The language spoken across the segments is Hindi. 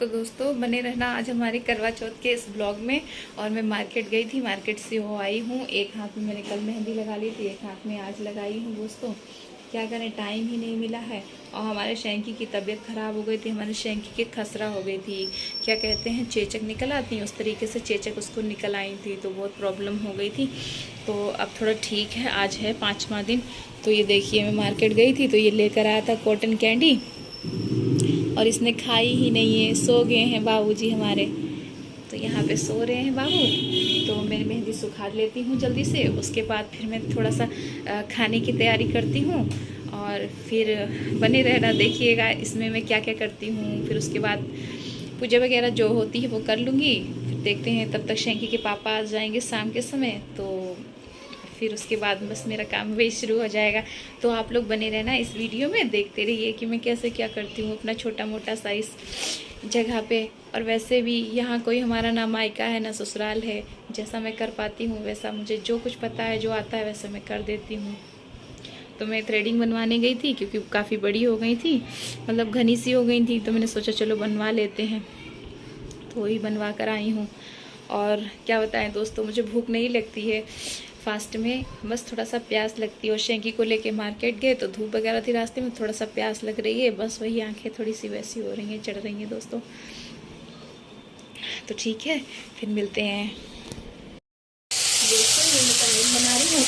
तो दोस्तों बने रहना आज हमारे करवा चौथ के इस ब्लॉग में। और मैं मार्केट गई थी, मार्केट से हो आई हूँ। एक हाथ में मैंने कल मेहंदी लगा ली थी, एक हाथ में आज लगाई हूँ दोस्तों। क्या करें, टाइम ही नहीं मिला है। और हमारे शैंकी की तबीयत ख़राब हो गई थी, हमारे शैंकी की खसरा हो गई थी, क्या कहते हैं चेचक निकल आती हैं, उस तरीके से चेचक उसको निकल आई थी, तो बहुत प्रॉब्लम हो गई थी। तो अब थोड़ा ठीक है, आज है 5वां दिन। तो ये देखिए मैं मार्केट गई थी तो ये लेकर आया था कॉटन कैंडी, और इसने खाई ही नहीं है। सो गए हैं बाबूजी हमारे, तो यहाँ पे सो रहे हैं बाबू। तो मैं मेहंदी सुखा लेती हूँ जल्दी से, उसके बाद फिर मैं थोड़ा सा खाने की तैयारी करती हूँ। और फिर बने रहना, देखिएगा इसमें मैं क्या क्या करती हूँ। फिर उसके बाद पूजा वगैरह जो होती है वो कर लूँगी। फिर देखते हैं, तब तक शैंकी के पापा आ जाएंगे शाम के समय, तो फिर उसके बाद बस मेरा काम वही शुरू हो जाएगा। तो आप लोग बने रहना इस वीडियो में, देखते रहिए कि मैं कैसे क्या करती हूँ अपना छोटा मोटा सा इस जगह पे। और वैसे भी यहाँ कोई हमारा ना मायका है ना ससुराल है, जैसा मैं कर पाती हूँ वैसा, मुझे जो कुछ पता है जो आता है वैसा मैं कर देती हूँ। तो मैं थ्रेडिंग बनवाने गई थी क्योंकि काफ़ी बड़ी हो गई थी, मतलब घनी सी हो गई थी, तो मैंने सोचा चलो बनवा लेते हैं, तो वही बनवा कर आई हूँ। और क्या बताएं दोस्तों, मुझे भूख नहीं लगती है फास्ट में, बस थोड़ा सा प्यास लगती है। और शैंकी को लेके मार्केट गए तो धूप वगैरह थी रास्ते में, थोड़ा सा प्यास लग रही है, बस वही आंखें थोड़ी सी वैसी हो रही हैं, चढ़ रही हैं दोस्तों। तो ठीक है, फिर मिलते हैं। बना रही हूँ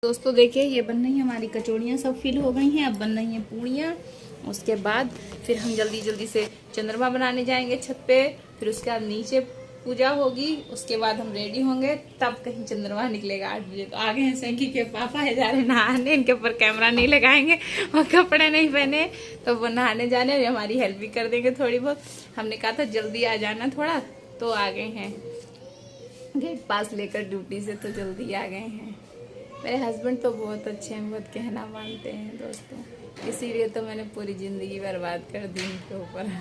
दोस्तों, देखिए ये बन रही है हमारी कचौड़ियाँ, सब फिल हो गई हैं, अब बन रही हैं पूड़ियाँ। उसके बाद फिर हम जल्दी जल्दी से चंद्रमा बनाने जाएंगे छत पे, फिर उसके बाद नीचे पूजा होगी, उसके बाद हम रेडी होंगे, तब कहीं चंद्रमा निकलेगा 8 बजे। तो आगे हैं शैंकी के पापा है, जा रहे नहाने, इनके ऊपर कैमरा नहीं लगाएंगे और कपड़े नहीं पहने, तो वो नहाने जाने और हमारी हेल्प भी कर देंगे थोड़ी बहुत। हमने कहा था जल्दी आ जाना थोड़ा, तो आ गए हैं गेट पास लेकर ड्यूटी से, तो जल्दी आ गए हैं। मेरे हस्बैंड तो बहुत अच्छे हैं, बहुत कहना मानते हैं दोस्तों, इसीलिए तो मैंने पूरी ज़िंदगी बर्बाद कर दी इनके ऊपर।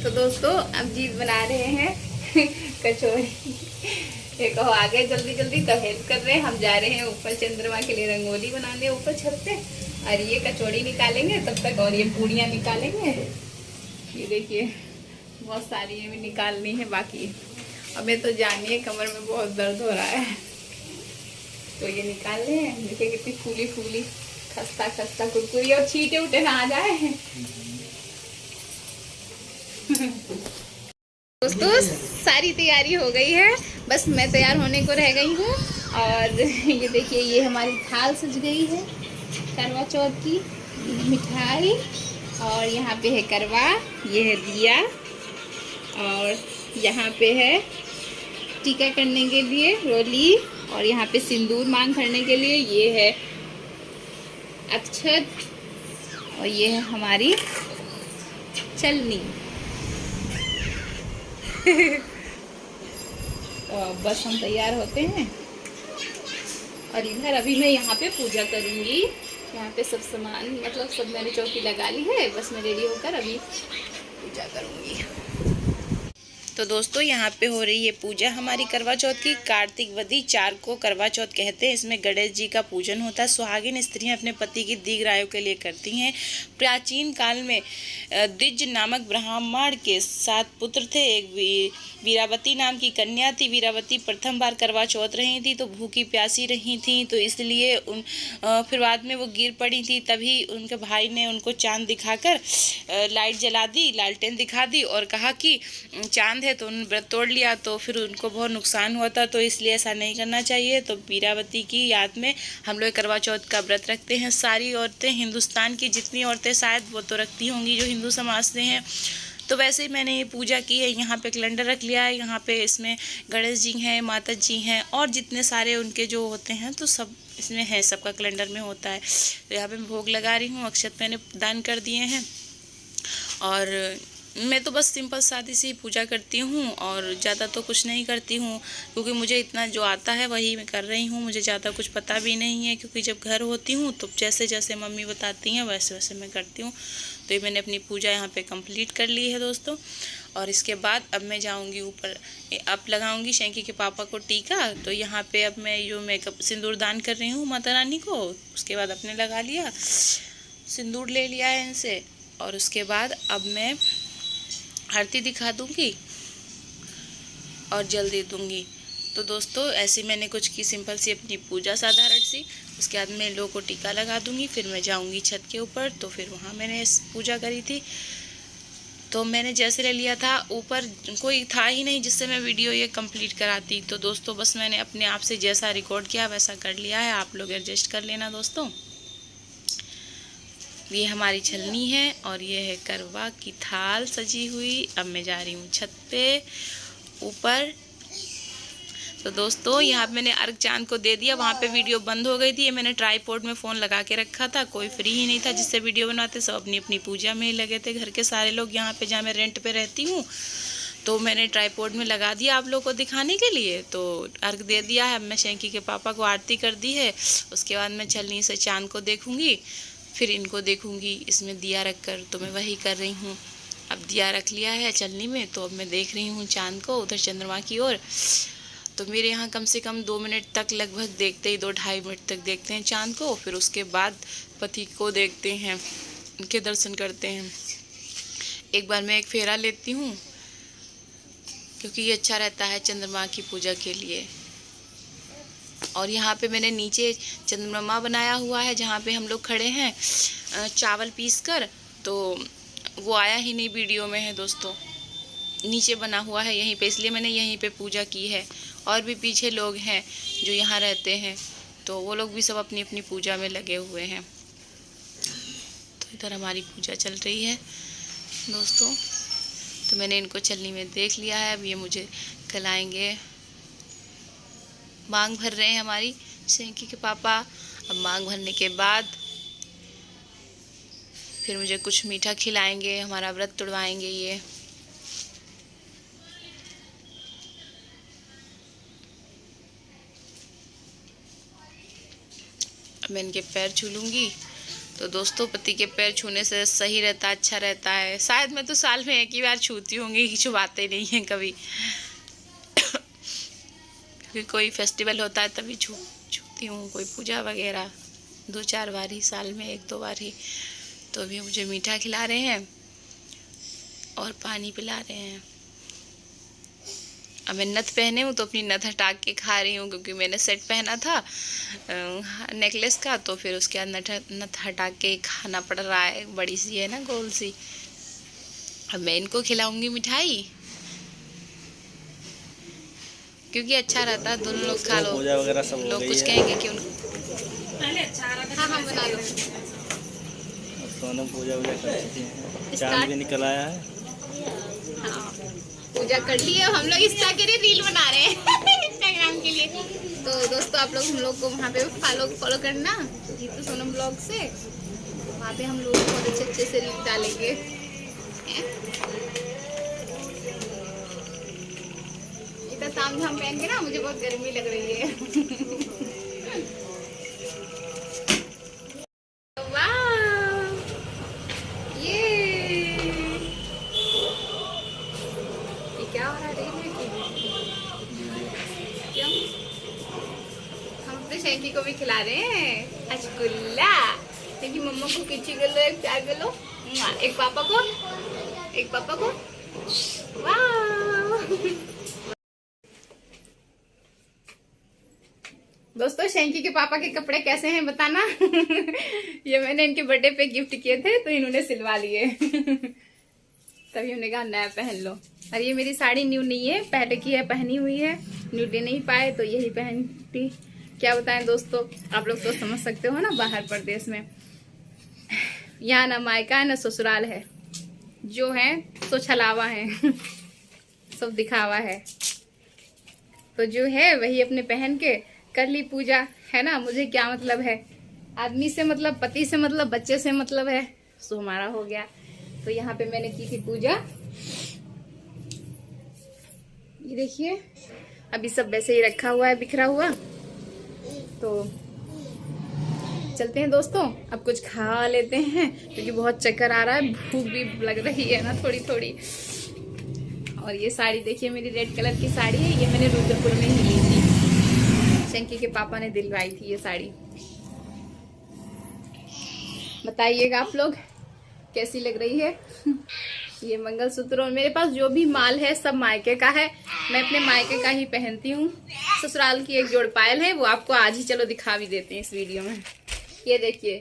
तो दोस्तों अब जीत बना रहे हैं कचौड़ी, ये कहो आ गए जल्दी जल्दी, तो हेल्प कर रहे हैं। हम जा रहे हैं ऊपर चंद्रमा के लिए रंगोली बनाने ऊपर छत पे, और ये कचौड़ी निकालेंगे तब तक, और ये पूड़ियाँ निकालेंगे। ये देखिए बहुत सारी ये भी निकालनी है बाकी, हमें तो जानिए कमर में बहुत दर्द हो रहा है, तो ये निकाल रहे हैं। देखिए कितनी फूली फूली खस्ता खस्ता कुरकुरी, और छींटे उठे ना आ जाए। दोस्तों सारी तैयारी हो गई है, बस मैं तैयार होने को रह गई हूँ। और ये देखिए ये हमारी थाल सज गई है करवा चौथ की, मिठाई, और यहाँ पे है करवा, ये है दिया, और यहाँ पे है टीका करने के लिए रोली, और यहाँ पे सिंदूर मांग भरने के लिए ये है अक्षत, और ये है हमारी चलनी। तो बस हम तैयार होते हैं, और इधर अभी मैं यहाँ पे पूजा करूँगी। यहाँ पे सब सामान मतलब सब मैंने चौकी लगा ली है, बस मैं रेडी होकर अभी पूजा करूँगी। तो दोस्तों यहाँ पे हो रही है पूजा हमारी करवा चौथ की। कार्तिक वधी 4 को करवा चौथ कहते हैं। इसमें गणेश जी का पूजन होता है। सुहागिन स्त्रियाँ अपने पति की दीर्घायु के लिए करती हैं। प्राचीन काल में द्विज नामक ब्राह्मण के 7 पुत्र थे। एक वीरावती नाम की कन्या थी। वीरावती प्रथम बार करवा चौथ रही थी, तो भूखी प्यासी रही थी, तो इसलिए फिर बाद में वो गिर पड़ी थी। तभी उनके भाई ने उनको चांद दिखाकर लाइट जला दी, लालटेन दिखा दी, और कहा कि चांद तो उन्होंने व्रत तोड़ लिया, तो फिर उनको बहुत नुकसान हुआ था, तो इसलिए ऐसा नहीं करना चाहिए। तो वीरावती की याद में हम लोग करवा चौथ का व्रत रखते हैं। सारी औरतें, हिंदुस्तान की जितनी औरतें शायद वो तो रखती होंगी जो हिंदू समाज से हैं। तो वैसे ही मैंने ये पूजा की है। यहाँ पे कैलेंडर रख लिया है, यहाँ पे इसमें गणेश जी हैं, माता जी हैं, और जितने सारे उनके जो होते हैं तो सब इसमें है, सबका कैलेंडर में होता है। तो यहाँ पे मैं भोग लगा रही हूँ, अक्षत मैंने दान कर दिए हैं, और मैं तो बस सिंपल सादी सी पूजा करती हूँ, और ज़्यादा तो कुछ नहीं करती हूँ, क्योंकि मुझे इतना जो आता है वही मैं कर रही हूँ। मुझे ज़्यादा कुछ पता भी नहीं है, क्योंकि जब घर होती हूँ तो जैसे जैसे मम्मी बताती हैं वैसे वैसे मैं करती हूँ। तो ये मैंने अपनी पूजा यहाँ पे कंप्लीट कर ली है दोस्तों। और इसके बाद अब मैं जाऊँगी ऊपर, अब लगाऊँगी शैंकी के पापा को टीका। तो यहाँ पर अब मैं जो मेकअप सिंदूर दान कर रही हूँ माता रानी को, उसके बाद अपने लगा लिया। सिंदूर ले लिया है इनसे, और उसके बाद अब मैं आरती दिखा दूंगी और जल दे दूंगी। तो दोस्तों ऐसी मैंने कुछ की सिंपल सी अपनी पूजा साधारण सी। उसके बाद मैं इन लोगों को टीका लगा दूंगी, फिर मैं जाऊंगी छत के ऊपर। तो फिर वहाँ मैंने पूजा करी थी। तो मैंने जैसे ले लिया था, ऊपर कोई था ही नहीं जिससे मैं वीडियो ये कंप्लीट कराती। तो दोस्तों बस मैंने अपने आप से जैसा रिकॉर्ड किया वैसा कर लिया है, आप लोग एडजस्ट कर लेना दोस्तों। ये हमारी छलनी है और ये है करवा की थाल सजी हुई। अब मैं जा रही हूँ छत पे ऊपर। तो दोस्तों यहाँ पे मैंने अर्घ चांद को दे दिया। वहाँ पे वीडियो बंद हो गई थी। ये मैंने ट्राईपॉड में फ़ोन लगा के रखा था, कोई फ्री ही नहीं था जिससे वीडियो बनाते। सब अपनी अपनी पूजा में ही लगे थे, घर के सारे लोग यहाँ पे जहाँ मैं रेंट पे रहती हूँ। तो मैंने ट्राईपॉड में लगा दिया आप लोगों को दिखाने के लिए। तो अर्घ दे दिया है। अब मैं शैंकी के पापा को आरती कर दी है। उसके बाद मैं छलनी से चाँद को देखूँगी, फिर इनको देखूँगी इसमें दिया रख कर। तो मैं वही कर रही हूँ। अब दिया रख लिया है छलनी में, तो अब मैं देख रही हूँ चाँद को उधर चंद्रमा की ओर। तो मेरे यहाँ कम से कम 2 मिनट तक लगभग देखते ही 2-2.5 मिनट तक देखते हैं चाँद को। फिर उसके बाद पति को देखते हैं, उनके दर्शन करते हैं। एक बार मैं एक फेरा लेती हूँ क्योंकि ये अच्छा रहता है चंद्रमा की पूजा के लिए। और यहाँ पे मैंने नीचे चंद्रमा बनाया हुआ है जहाँ पे हम लोग खड़े हैं चावल पीस कर। तो वो आया ही नहीं, वीडियो में है दोस्तों, नीचे बना हुआ है यहीं पे, इसलिए मैंने यहीं पे पूजा की है। और भी पीछे लोग हैं जो यहाँ रहते हैं, तो वो लोग भी सब अपनी अपनी पूजा में लगे हुए हैं। तो इधर हमारी पूजा चल रही है दोस्तों। तो मैंने इनको छलनी में देख लिया है। अब ये मुझे खिलाएंगे। मांग भर रहे हैं हमारी शैंकी के पापा। अब मांग भरने के बाद फिर मुझे कुछ मीठा खिलाएंगे, हमारा व्रत तुड़वाएंगे ये। मैं इनके पैर छू लूँगी। तो दोस्तों पति के पैर छूने से सही रहता है, अच्छा रहता है। शायद मैं तो साल में एक ही बार छूती होंगी, छुपाते नहीं हैं कभी क्योंकि कोई फेस्टिवल होता है तभी छूती हूँ, कोई पूजा वगैरह 2-4 बार ही, साल में 1-2 बार ही। तो अभी मुझे मीठा खिला रहे हैं और पानी पिला रहे हैं। अब मैं नथ पहने हूँ तो अपनी नथ हटा के खा रही हूँ, क्योंकि मैंने सेट पहना था नेकलेस का। तो फिर उसके बाद नथ हटा के खाना पड़ रहा है, बड़ी सी है ना, गोल सी। अब मैं इनको खिलाऊंगी मिठाई, क्योंकि अच्छा रहता है दोनों लोग खा लो। पूजा वगैरह सब लोग कुछ कहेंगे कि उनको हाँ बना लो। सोनम पूजा वगैरह कर चुकी हैं, चांद भी निकल आया है। हाँ पूजा कर ली है। हम लोग इंस्टा के लिए रील बना रहे हैं इंस्टाग्राम के लिए। तो दोस्तों आप लोग हम लोग को वहाँ पे फॉलो करना, जीतू सोनम ब्लॉग से। वहाँ पे हम लोग बहुत अच्छे से रील डालेंगे। इतना ताम झाम पहन के ना मुझे बहुत गर्मी लग रही है वाह ये क्या हो रहा है क्यों? हम अपने शैंकी को भी खिला रहे हैं रसगुल्ला। क्योंकि मम्मा को किसी कर लो, एक प्यार कर लो, एक पापा को, एक पापा को। वाह दोस्तों शैंकी के पापा के कपड़े कैसे हैं बताना ये मैंने इनके बर्थडे पे गिफ्ट किए थे तो इन्होंने सिलवा लिए तभी हमने कहा नया पहन लो। और ये मेरी साड़ी न्यू नहीं है, पहले की है, पहनी हुई है, न्यू ले नहीं पाए तो यही पहनती। क्या बताएं दोस्तों, आप लोग तो समझ सकते हो ना, बाहर प्रदेश में यहाँ ना मायका है ना ससुराल है, जो है तो छलावा है सब दिखावा है। तो जो है वही अपने पहन के कर ली पूजा, है ना। मुझे क्या मतलब है, आदमी से मतलब, पति से मतलब, बच्चे से मतलब है, सो हमारा हो गया। तो यहाँ पे मैंने की थी पूजा, ये देखिए अभी सब वैसे ही रखा हुआ है बिखरा हुआ। तो चलते हैं दोस्तों, अब कुछ खा लेते हैं क्योंकि बहुत चक्कर आ रहा है, भूख भी लग रही है ना थोड़ी थोड़ी। और ये साड़ी देखिए मेरी रेड कलर की साड़ी है, ये मैंने रुद्रपुर में ही ली थी, शैंकी के पापा ने दिलवाई थी ये साड़ी। बताइएगा आप लोग कैसी लग रही है। ये मंगलसूत्र और मेरे पास जो भी माल है सब मायके का है, मैं अपने मायके का ही पहनती हूँ। ससुराल की एक जोड़ पायल है, वो आपको आज ही चलो दिखा भी देते हैं इस वीडियो में। ये देखिए,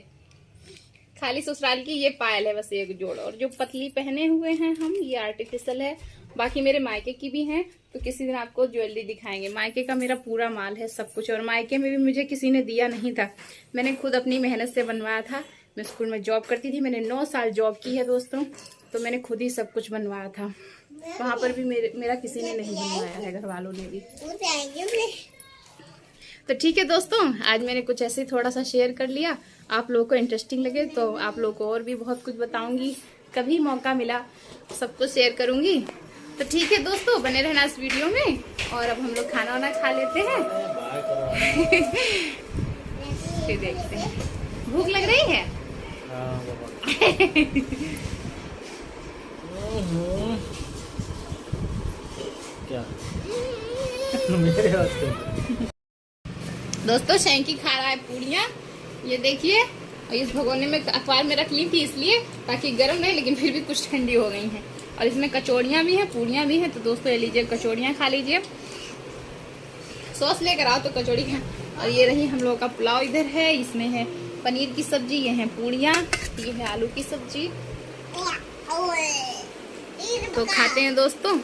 खाली ससुराल की ये पायल है बस एक जोड़, और जो पतली पहने हुए हैं हम ये आर्टिफिशियल है। बाकी मेरे मायके की भी हैं, तो किसी दिन आपको ज्वेलरी दिखाएंगे। मायके का मेरा पूरा माल है सब कुछ, और मायके में भी मुझे किसी ने दिया नहीं था, मैंने खुद अपनी मेहनत से बनवाया था। मैं स्कूल में जॉब करती थी, मैंने 9 साल जॉब की है दोस्तों, तो मैंने खुद ही सब कुछ बनवाया था। वहां पर भी मेरा किसी ने नहीं बनवाया है, घर वालों ने भी। तो ठीक है दोस्तों, आज मैंने कुछ ऐसे ही थोड़ा सा शेयर कर लिया। आप लोगों को इंटरेस्टिंग लगे तो आप लोगों को और भी बहुत कुछ बताऊंगी, कभी मौका मिला सब कुछ शेयर करूंगी। तो ठीक है दोस्तों, बने रहना इस वीडियो में। और अब हम लोग खाना वाना खा लेते हैं। फिर देखते हैं, भूख लग रही है। क्या मेरे वास्ते दोस्तों शैंकी खा रहा है पूड़ियाँ, ये देखिए। और इस भगोने में अखबार में रख ली थी इसलिए ताकि गर्म नहीं, लेकिन फिर भी कुछ ठंडी हो गई हैं। और इसमें कचौड़ियाँ भी हैं, पूड़ियाँ भी हैं। तो दोस्तों ये लीजिए, कचौड़ियाँ खा लीजिए, सॉस लेकर आओ तो कचौड़ी खा। और ये रही हम लोगों का पुलाव इधर है, इसमें है पनीर की सब्जी, ये है पूड़ियाँ, ये है आलू की सब्जी। तो खाते हैं दोस्तों,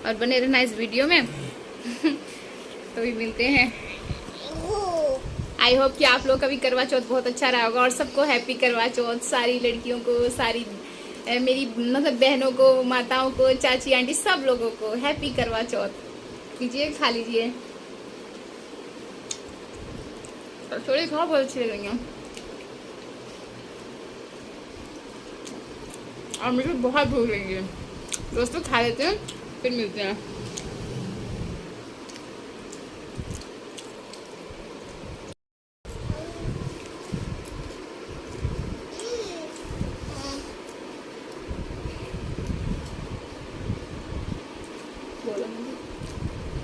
और बने रहना इस वीडियो में। तो भी मिलते हैं। आई होप कि आप लोग का भी करवा चौथ बहुत अच्छा रहा होगा, और सबको हैप्पी करवा चौथ। सारी लड़कियों को, सारी मेरी मतलब बहनों को, माताओं को, चाची आंटी सब लोगों को हैप्पी करवा चौथ। लीजिए, खा लीजिए, थोड़ी खाओ, बहुत अच्छी लगेंगे। और मुझे बहुत भूख लगी है दोस्तों, खा लेते हैं फिर मिलते हैं।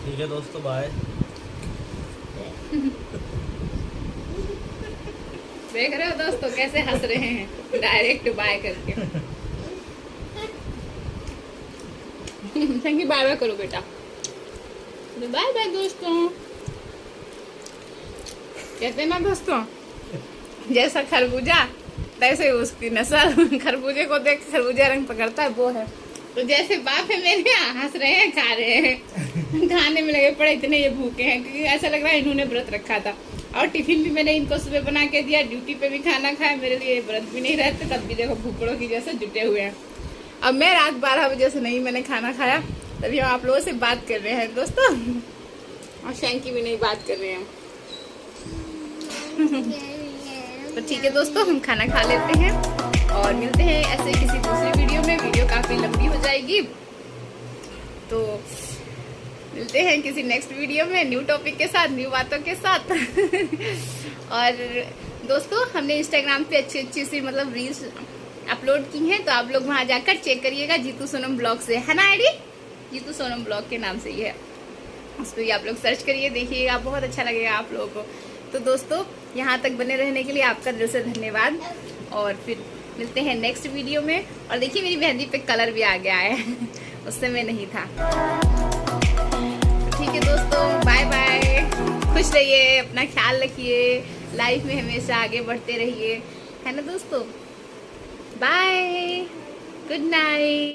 ठीक है दोस्तों, बाय। देख रहे हो दोस्तों कैसे हंस रहे हैं डायरेक्ट बाय करके। थैंक यू, बाय बाय करो बेटा। बाय बाय दोस्तों। कहते हैं ना दोस्तों, जैसा खरबूजा तैसे उसकी नस्ल। खरबूजे को देख खरबूजा रंग पकड़ता है, वो है। तो जैसे बाप है मेरे यहाँ, हंस रहे हैं, खा रहे हैं, खाने में लगे पड़े, इतने ये भूखे हैं क्योंकि ऐसा लग रहा है इन्होंने व्रत रखा था। और टिफिन भी मैंने इनको सुबह बना के दिया, ड्यूटी पे भी खाना खाया, मेरे लिए व्रत भी नहीं रहते, तब भी देखो भूखड़ों की जैसे जुटे हुए हैं। अब मैं रात 12 बजे से नहीं मैंने खाना खाया, तभी हम आप लोगों से बात कर रहे हैं दोस्तों, और शैंकी भी नहीं बात कर रहे हैं। तो ठीक है दोस्तों, हम खाना खा लेते हैं और मिलते हैं ऐसे किसी दूसरी वीडियो में। वीडियो काफी लंबी हो जाएगी, तो मिलते हैं किसी नेक्स्ट वीडियो में, न्यू टॉपिक के साथ, न्यू बातों के साथ। और दोस्तों हमने इंस्टाग्राम पे अच्छी अच्छी सी मतलब रील्स अपलोड की हैं, तो आप लोग वहां जाकर चेक करिएगा। जीतू सोनम ब्लॉग से है ना आईडी, जीतू सोनम ब्लॉग के नाम से ही है, उस पर आप लोग सर्च करिए, देखिएगा, बहुत अच्छा लगेगा आप लोगों को। तो दोस्तों यहाँ तक बने रहने के लिए आपका दिल से धन्यवाद, और फिर मिलते हैं नेक्स्ट वीडियो में। और देखिए मेरी मेहंदी पे कलर भी आ गया है, उस समय नहीं था। तो ठीक है दोस्तों, बाय बाय, खुश रहिए, अपना ख्याल रखिए, लाइफ में हमेशा आगे बढ़ते रहिए, है ना दोस्तों। Bye, good night.